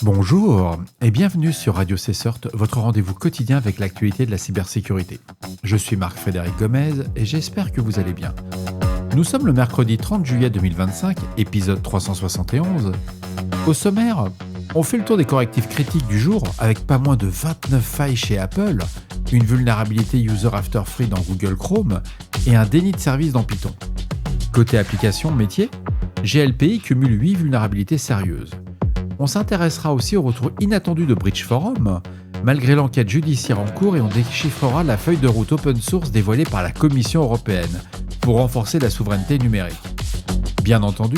Bonjour et bienvenue sur Radio CSORT, votre rendez-vous quotidien avec l'actualité de la cybersécurité. Je suis Marc-Frédéric Gomez et j'espère que vous allez bien. Nous sommes le mercredi 30 juillet 2025, épisode 371. Au sommaire, on fait le tour des correctifs critiques du jour avec pas moins de 29 failles chez Apple, une vulnérabilité user after free dans Google Chrome et un déni de service dans Python. Côté application métier, GLPI cumule 8 vulnérabilités sérieuses. On s'intéressera aussi au retour inattendu de Breach Forum, malgré l'enquête judiciaire en cours, et on déchiffrera la feuille de route open source dévoilée par la Commission européenne pour renforcer la souveraineté numérique. Bien entendu,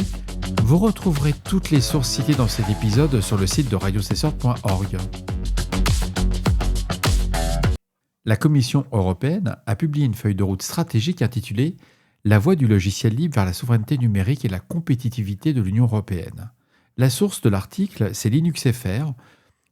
vous retrouverez toutes les sources citées dans cet épisode sur le site de radiocessor.org. La Commission européenne a publié une feuille de route stratégique intitulée « La voie du logiciel libre vers la souveraineté numérique et la compétitivité de l'Union européenne ». La source de l'article, c'est LinuxFR.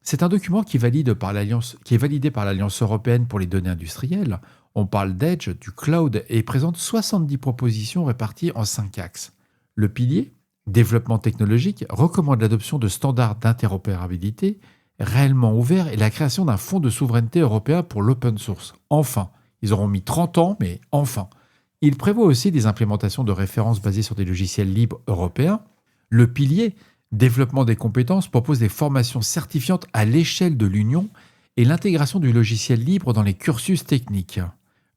C'est un document qui est validé par l'Alliance européenne pour les données industrielles. On parle d'Edge, du cloud, et présente 70 propositions réparties en 5 axes. Le pilier, développement technologique, recommande l'adoption de standards d'interopérabilité réellement ouverts et la création d'un fonds de souveraineté européen pour l'open source. Enfin, ils auront mis 30 ans, mais enfin. Il prévoit aussi des implémentations de références basées sur des logiciels libres européens. Le pilier, développement des compétences, propose des formations certifiantes à l'échelle de l'Union et l'intégration du logiciel libre dans les cursus techniques.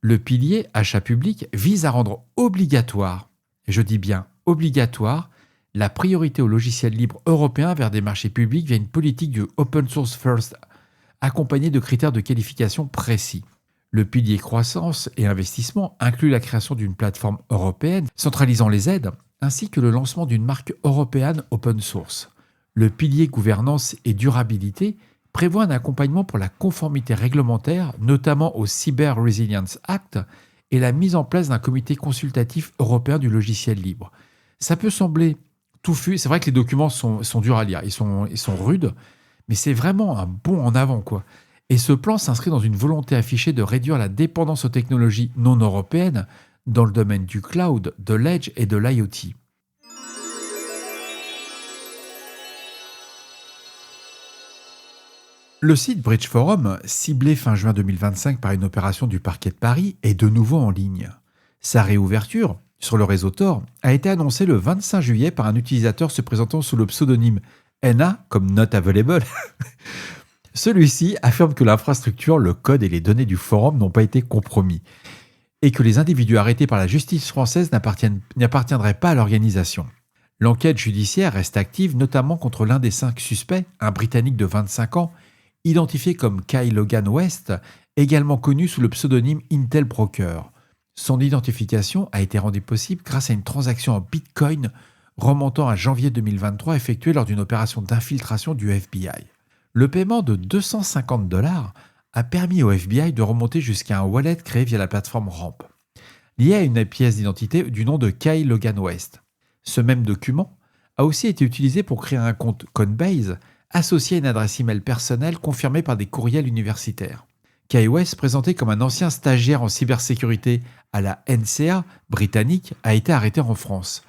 Le pilier achat public vise à rendre obligatoire, et je dis bien obligatoire, la priorité au logiciel libre européen vers des marchés publics via une politique du Open Source First accompagnée de critères de qualification précis. Le pilier croissance et investissement inclut la création d'une plateforme européenne centralisant les aides, ainsi que le lancement d'une marque européenne open source. Le pilier gouvernance et durabilité prévoit un accompagnement pour la conformité réglementaire, notamment au Cyber Resilience Act, et la mise en place d'un comité consultatif européen du logiciel libre. Ça peut sembler touffu, c'est vrai que les documents sont durs à lire, ils sont rudes, mais c'est vraiment un bond en avant, quoi. Et ce plan s'inscrit dans une volonté affichée de réduire la dépendance aux technologies non européennes dans le domaine du cloud, de l'edge et de l'IoT. Le site Breach Forum, ciblé fin juin 2025 par une opération du parquet de Paris, est de nouveau en ligne. Sa réouverture, sur le réseau Tor, a été annoncée le 25 juillet par un utilisateur se présentant sous le pseudonyme NA, comme Not Available. Celui-ci affirme que l'infrastructure, le code et les données du forum n'ont pas été compromis et que les individus arrêtés par la justice française n'appartiendraient pas à l'organisation. L'enquête judiciaire reste active, notamment contre l'un des 5 suspects, un Britannique de 25 ans, identifié comme Kyle Logan West, également connu sous le pseudonyme Intel Broker. Son identification a été rendue possible grâce à une transaction en Bitcoin remontant à janvier 2023 effectuée lors d'une opération d'infiltration du FBI. Le paiement de $250 a permis au FBI de remonter jusqu'à un wallet créé via la plateforme Ramp, lié à une pièce d'identité du nom de Kyle Logan West. Ce même document a aussi été utilisé pour créer un compte Coinbase associé à une adresse email personnelle confirmée par des courriels universitaires. Kyle West, présenté comme un ancien stagiaire en cybersécurité à la NCA britannique, a été arrêté en France.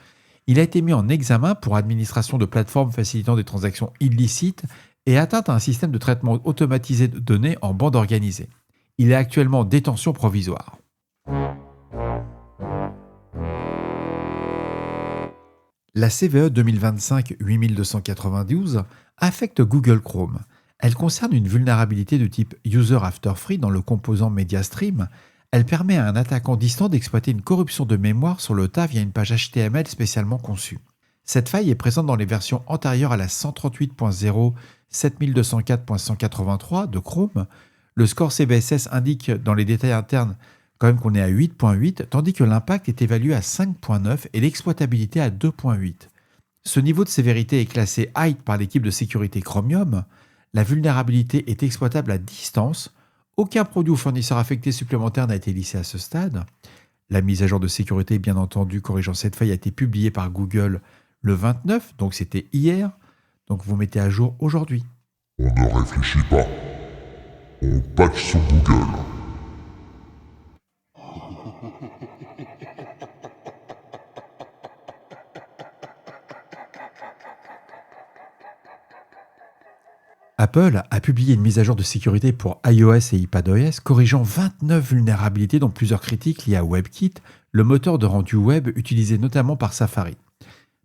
Il a été mis en examen pour administration de plateformes facilitant des transactions illicites et atteinte à un système de traitement automatisé de données en bande organisée. Il est actuellement en détention provisoire. La CVE 2025-8292 affecte Google Chrome. Elle concerne une vulnérabilité de type User After Free dans le composant MediaStream. Elle permet à un attaquant distant d'exploiter une corruption de mémoire sur le tas via une page HTML spécialement conçue. Cette faille est présente dans les versions antérieures à la 138.0 7204.183 de Chrome. Le score CVSS indique dans les détails internes quand même qu'on est à 8.8, tandis que l'impact est évalué à 5.9 et l'exploitabilité à 2.8. Ce niveau de sévérité est classé High par l'équipe de sécurité Chromium. La vulnérabilité est exploitable à distance. Aucun produit ou fournisseur affecté supplémentaire n'a été lissé à ce stade. La mise à jour de sécurité, bien entendu, corrigeant cette faille, a été publiée par Google le 29, donc c'était hier. Donc vous mettez à jour aujourd'hui. On ne réfléchit pas. On patch sur Google. Apple a publié une mise à jour de sécurité pour iOS et iPadOS corrigeant 29 vulnérabilités dont plusieurs critiques liées à WebKit, le moteur de rendu web utilisé notamment par Safari.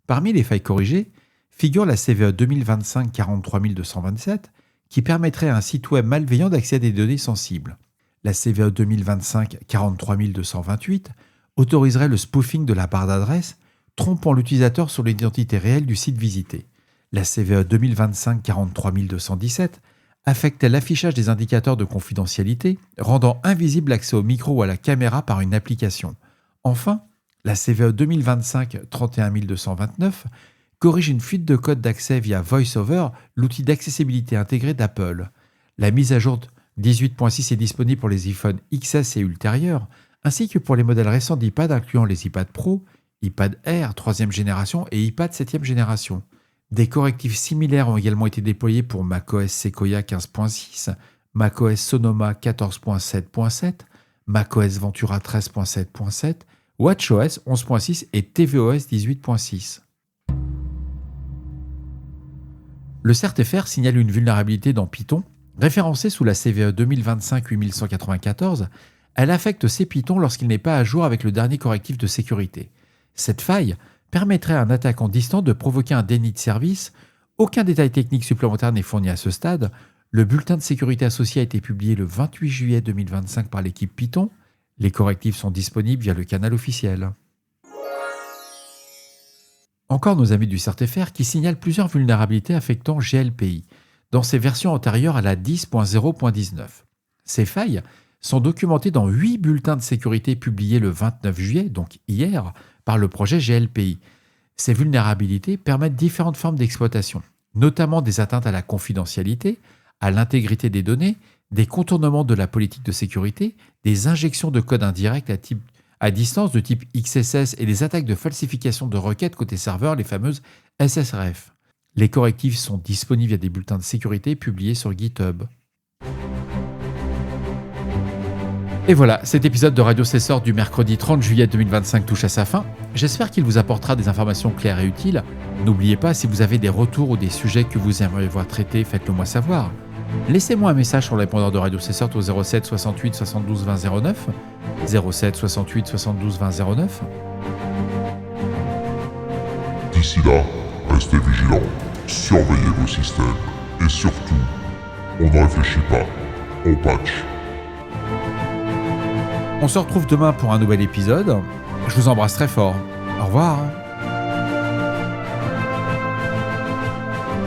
Parmi les failles corrigées figure la CVE 2025 43227 qui permettrait à un site web malveillant d'accéder à des données sensibles. La CVE 2025 43228 autoriserait le spoofing de la barre d'adresse, trompant l'utilisateur sur l'identité réelle du site visité. La CVE 2025 43217 affectait l'affichage des indicateurs de confidentialité, rendant invisible l'accès au micro ou à la caméra par une application. Enfin, la CVE 2025 31229 corrige une fuite de code d'accès via VoiceOver, l'outil d'accessibilité intégré d'Apple. La mise à jour 18.6 est disponible pour les iPhone XS et ultérieurs, ainsi que pour les modèles récents d'iPad incluant les iPad Pro, iPad Air 3e génération et iPad 7e génération. Des correctifs similaires ont également été déployés pour macOS Sequoia 15.6, macOS Sonoma 14.7.7, macOS Ventura 13.7.7, watchOS 11.6 et tvOS 18.6. Le CERT-FR signale une vulnérabilité dans Python, référencée sous la CVE 2025-8194. Elle affecte CPython lorsqu'il n'est pas à jour avec le dernier correctif de sécurité. Cette faille permettrait à un attaquant distant de provoquer un déni de service. Aucun détail technique supplémentaire n'est fourni à ce stade. Le bulletin de sécurité associé a été publié le 28 juillet 2025 par l'équipe Python. Les correctifs sont disponibles via le canal officiel. Encore nos amis du CERT-FR qui signalent plusieurs vulnérabilités affectant GLPI dans ses versions antérieures à la 10.0.19. Ces failles sont documentées dans 8 bulletins de sécurité publiés le 29 juillet, donc hier, par le projet GLPI. Ces vulnérabilités permettent différentes formes d'exploitation, notamment des atteintes à la confidentialité, à l'intégrité des données, des contournements de la politique de sécurité, des injections de code indirect à distance de type XSS et des attaques de falsification de requêtes côté serveur, les fameuses SSRF. Les correctifs sont disponibles via des bulletins de sécurité publiés sur GitHub. Et voilà, cet épisode de Radio Cesseur du mercredi 30 juillet 2025 touche à sa fin. J'espère qu'il vous apportera des informations claires et utiles. N'oubliez pas, si vous avez des retours ou des sujets que vous aimeriez voir traités, faites-le moi savoir. Laissez-moi un message sur le répondeur de Radio Cesseur au 07 68 72 20 09, 07 68 72 20 09. D'ici là, restez vigilants, surveillez vos systèmes et surtout, on ne réfléchit pas, on patch. On se retrouve demain pour un nouvel épisode. Je vous embrasse très fort. Au revoir.